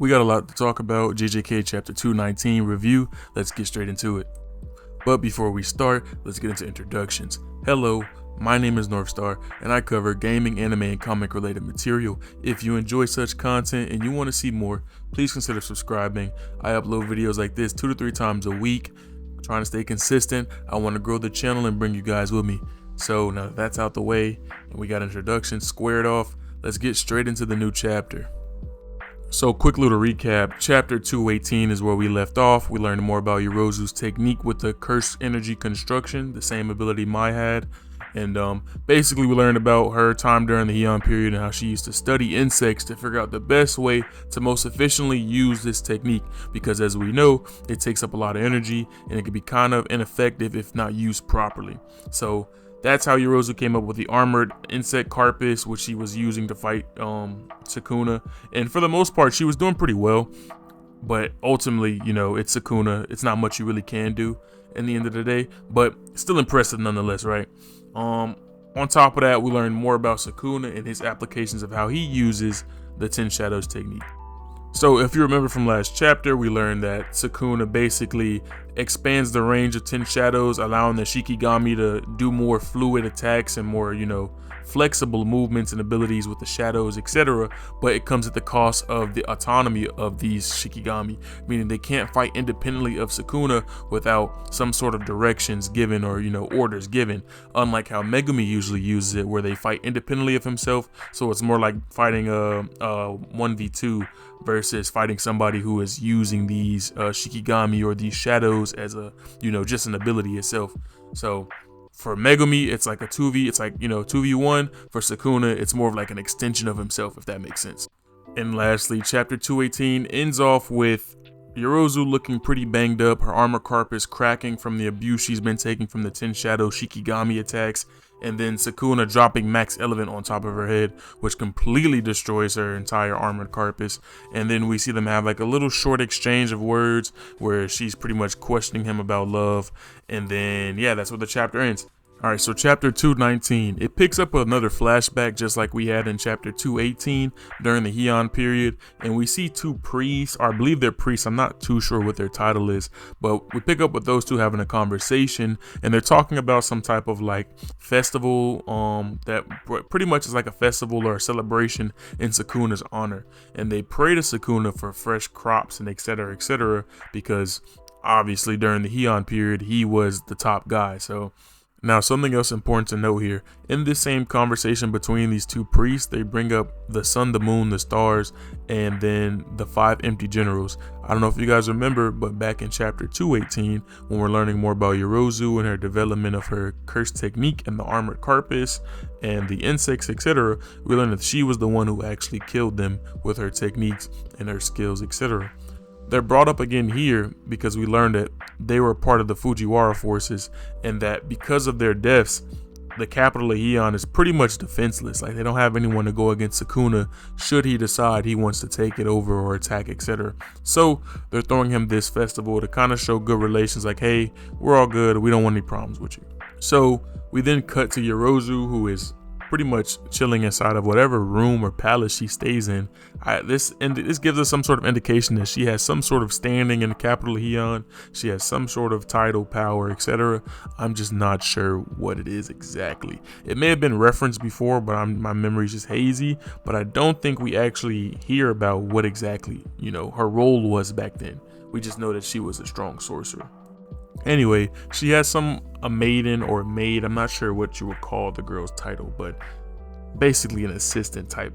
We got a lot to talk about. JJK Chapter 219 review. Let's get straight into it. But before we start, let's get into introductions. Hello, my name is Northstar, and I cover gaming, anime, and comic related material. If you enjoy such content and you want to see more, please consider subscribing. I upload videos like this 2 to 3 times a week. I'm trying to stay consistent. I want to grow the channel and bring you guys with me. So now that that's out the way and we got introductions squared off, let's get straight into the new chapter. So quick little recap, chapter 218 is where we left off. We learned more about Yorozou's technique with the cursed energy construction, the same ability Mai had. And basically we learned about her time during the Heian period and how she used to study insects to figure out the best way to most efficiently use this technique. Because as we know, it takes up a lot of energy and it can be kind of ineffective if not used properly. So that's how Yorozou came up with the armored insect carapace, which she was using to fight Sukuna. And for the most part, she was doing pretty well. But ultimately, you know, it's Sukuna. It's not much you really can do in the end of the day. But still impressive nonetheless, right? On top of that, we learned more about Sukuna and his applications of how he uses the 10 Shadows technique. So if you remember from last chapter, we learned that Sukuna basically expands the range of 10 shadows, allowing the Shikigami to do more fluid attacks and more, flexible movements and abilities with the shadows, etc. But it comes at the cost of the autonomy of these Shikigami, meaning they can't fight independently of Sukuna without some sort of directions given or, orders given, unlike how Megumi usually uses it, where they fight independently of himself. So it's more like fighting a 1v2 versus fighting somebody who is using these Shikigami or these shadows as a, just an ability itself. So for Megumi, it's like a 2v, it's like, 2v1. For Sukuna, it's more of like an extension of himself, if that makes sense. And lastly, chapter 218 ends off with Yorozou looking pretty banged up, her armor carapace cracking from the abuse she's been taking from the 10 Shadow Shikigami attacks, and then Sukuna dropping max element on top of her head, which completely destroys her entire armored carapace. And then we see them have like a little short exchange of words where she's pretty much questioning him about love, and then yeah, that's where the chapter ends. Alright, so chapter 219, it picks up with another flashback just like we had in chapter 218 during the Heian period, and we see two priests, or I believe they're priests, I'm not too sure what their title is, but we pick up with those two having a conversation, and they're talking about some type of like festival that pretty much is like a festival or a celebration in Sukuna's honor, and they pray to Sukuna for fresh crops and etc, because obviously during the Heian period he was the top guy. So now, something else important to note here, in this same conversation between these two priests, they bring up the sun, the moon, the stars, and then the 5 empty generals. I don't know if you guys remember, but back in chapter 218, when we're learning more about Yorozou and her development of her cursed technique and the armored carapace and the insects, etc., we learned that she was the one who actually killed them with her techniques and her skills, etc. They're brought up again here because we learned that they were part of the Fujiwara forces, and that because of their deaths, the capital of Heian is pretty much defenseless. Like, they don't have anyone to go against Sukuna should he decide he wants to take it over or attack, etc. So they're throwing him this festival to kind of show good relations, like, hey, we're all good, we don't want any problems with you. So we then cut to Yorozou, who is pretty much chilling inside of whatever room or palace she stays in. This gives us some sort of indication that she has some sort of standing in the capital of Heian. She has some sort of title, power, etc. I'm just not sure what it is exactly. It may have been referenced before, but my memory's just hazy. But I don't think we actually hear about what exactly, her role was back then. We just know that she was a strong sorcerer. Anyway, she has a maiden or maid, I'm not sure what you would call the girl's title, but basically an assistant type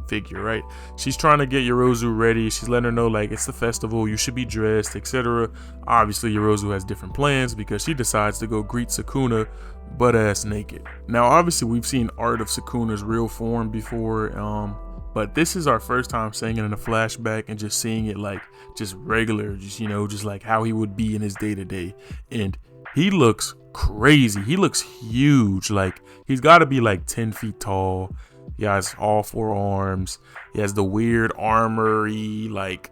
figure, right? She's trying to get Yorozou ready. She's letting her know, like, it's the festival, you should be dressed, etc. Obviously, Yorozou has different plans because she decides to go greet Sukuna butt-ass naked. Now, obviously, we've seen art of Sukuna's real form before, but this is our first time seeing it in a flashback and just seeing it like just regular, just like how he would be in his day-to-day. And he looks crazy. He looks huge. Like, he's got to be like 10 feet tall. He has all 4 arms. He has the weird armory, like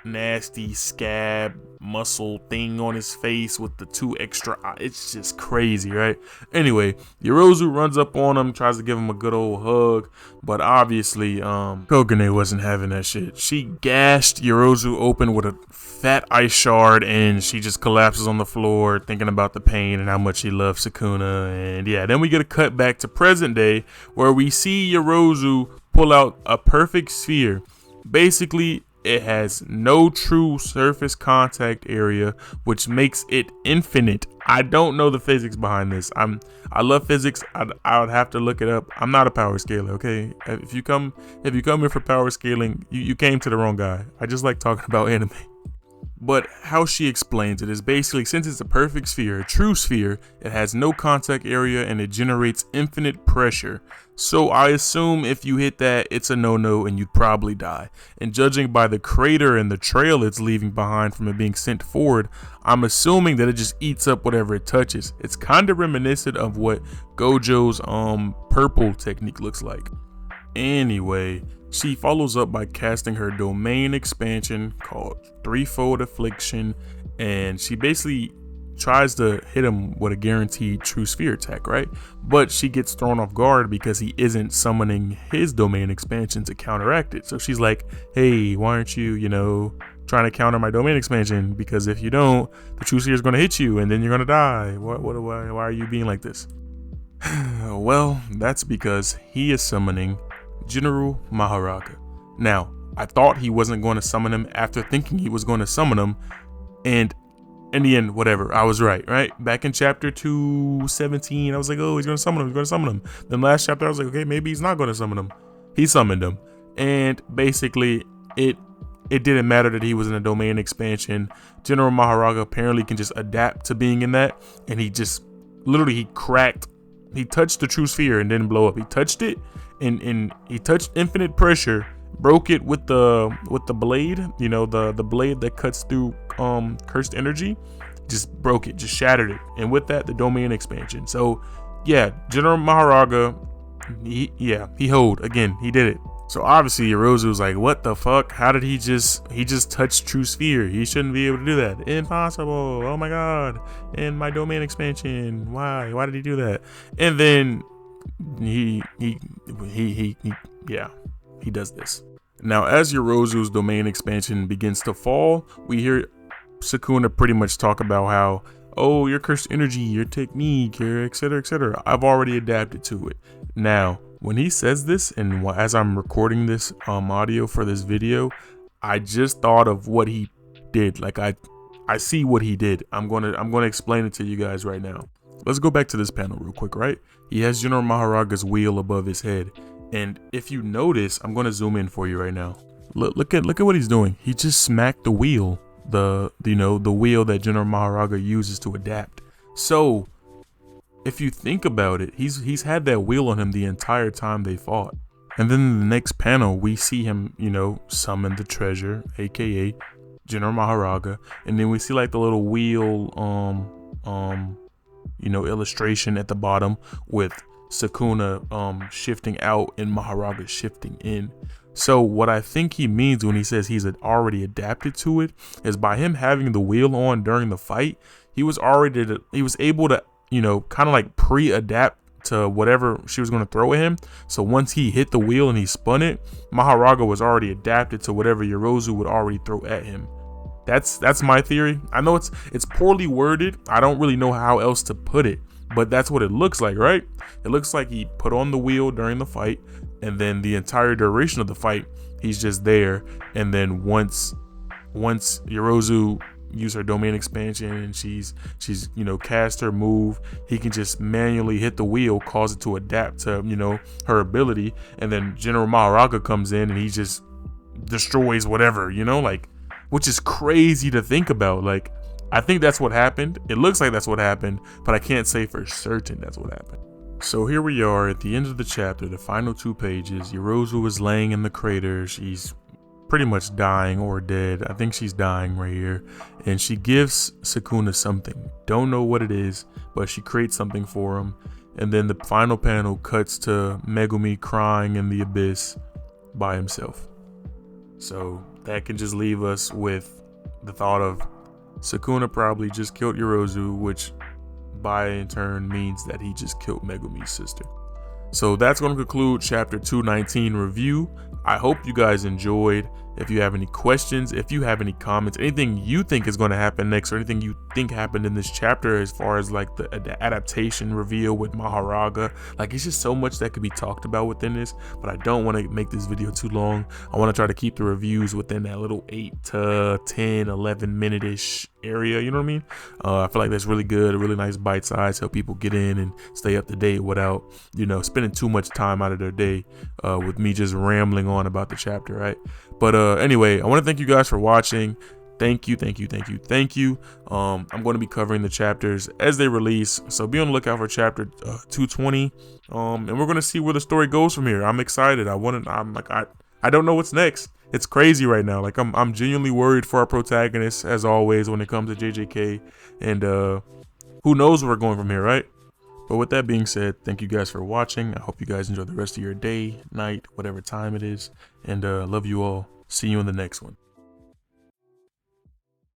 nasty scab muscle thing on his face with the 2 extra eyes. It's just crazy, right? Anyway, Yorozou runs up on him, tries to give him a good old hug, but obviously Kogane wasn't having that shit. She gashed Yorozou open with a fat ice shard, and she just collapses on the floor thinking about the pain and how much she loves Sukuna. And yeah, then we get a cut back to present day where we see Yorozou pull out a perfect sphere. Basically, it has no true surface contact area, which makes it infinite. I don't know the physics behind this. I love physics. I would have to look it up. I'm not a power scaler, okay? If you come here for power scaling, you came to the wrong guy. I just like talking about anime. But how she explains it is basically, since it's a perfect sphere, a true sphere, it has no contact area and it generates infinite pressure. So I assume if you hit that, it's a no-no and you'd probably die. And judging by the crater and the trail it's leaving behind from it being sent forward, I'm assuming that it just eats up whatever it touches. It's kind of reminiscent of what Gojo's purple technique looks like. Anyway, she follows up by casting her domain expansion called Threefold Affliction, and she basically tries to hit him with a guaranteed true sphere attack, right? But she gets thrown off guard because he isn't summoning his domain expansion to counteract it. So she's like, hey, why aren't you, trying to counter my domain expansion? Because if you don't, the true sphere is going to hit you and then you're going to die. Why are you being like this? Well, that's because he is summoning General MAHORAGA. Now, I thought he wasn't going to summon him after thinking he was going to summon him, and in the end, whatever, I was right? Back in chapter 217, I was like, oh, he's going to summon him, Then last chapter, I was like, okay, maybe he's not going to summon him. He summoned him, and basically, it didn't matter that he was in a domain expansion. General MAHORAGA apparently can just adapt to being in that, and he just, literally, he touched the true sphere and didn't blow up. He touched it, and he touched infinite pressure, broke it with the blade, the blade that cuts through cursed energy, just broke it, just shattered it, and with that, the domain expansion. So yeah, General MAHORAGA, he hoed again, he did it. So obviously Yorozou was like, what the fuck? How did he just touched true sphere? He shouldn't be able to do that. Impossible. Oh my god. And my domain expansion. Why did he do that? And then he does this. Now, as Yorozou's domain expansion begins to fall, we hear Sukuna pretty much talk about how, oh, your cursed energy, your technique, your etc. I've already adapted to it. Now, when he says this, and as I'm recording this audio for this video, I just thought of what he did. Like I see what he did. I'm gonna explain it to you guys right now. Let's go back to this panel real quick, right? He has General MAHORAGA's wheel above his head. And if you notice, I'm going to zoom in for you right now. Look at what he's doing. He just smacked the wheel, the wheel that General MAHORAGA uses to adapt. So if you think about it, he's had that wheel on him the entire time they fought. And then in the next panel, we see him, summon the treasure, aka General MAHORAGA, and then we see like the little wheel illustration at the bottom with Sukuna shifting out and MAHORAGA shifting in. So what I think he means when he says he's already adapted to it is by him having the wheel on during the fight, he was able to kind of like pre-adapt to whatever she was going to throw at him. So once he hit the wheel and he spun it, MAHORAGA was already adapted to whatever Yorozou would already throw at him. That's my theory. I know it's poorly worded. I don't really know how else to put it, but that's what it looks like, right? It looks like he put on the wheel during the fight, and then the entire duration of the fight, he's just there. And then once Yorozou used her domain expansion and she's cast her move, he can just manually hit the wheel, cause it to adapt to her ability, and then General MAHORAGA comes in and he just destroys whatever, which is crazy to think about. Like, I think that's what happened. It looks like that's what happened, but I can't say for certain that's what happened. So here we are at the end of the chapter, the final 2 pages. Yorozou is laying in the crater. She's pretty much dying or dead. I think she's dying right here. And she gives Sukuna something. Don't know what it is, but she creates something for him. And then the final panel cuts to Megumi crying in the abyss by himself. So that can just leave us with the thought of, Sukuna probably just killed Yorozou, which by in turn means that he just killed Megumi's sister. So that's going to conclude chapter 219 review. I hope you guys enjoyed. If you have any questions, if you have any comments, anything you think is going to happen next, or anything you think happened in this chapter as far as like the adaptation reveal with MAHORAGA, like it's just so much that could be talked about within this, but I don't want to make this video too long. I want to try to keep the reviews within that little 8 to 10, 11 minute-ish area, you know what I mean? I feel like that's really good, a really nice bite size, help people get in and stay up to date without, you know, spending too much time out of their day with me just rambling on about the chapter, right? But anyway, I want to thank you guys for watching. Thank you. I'm going to be covering the chapters as they release, so be on the lookout for chapter 220, and we're going to see where the story goes from here. I'm excited. I don't know what's next. It's crazy right now. Like I'm genuinely worried for our protagonists as always when it comes to JJK, and who knows where we're going from here, right? But with that being said, thank you guys for watching. I hope you guys enjoy the rest of your day, night, whatever time it is, and love you all. See you in the next one.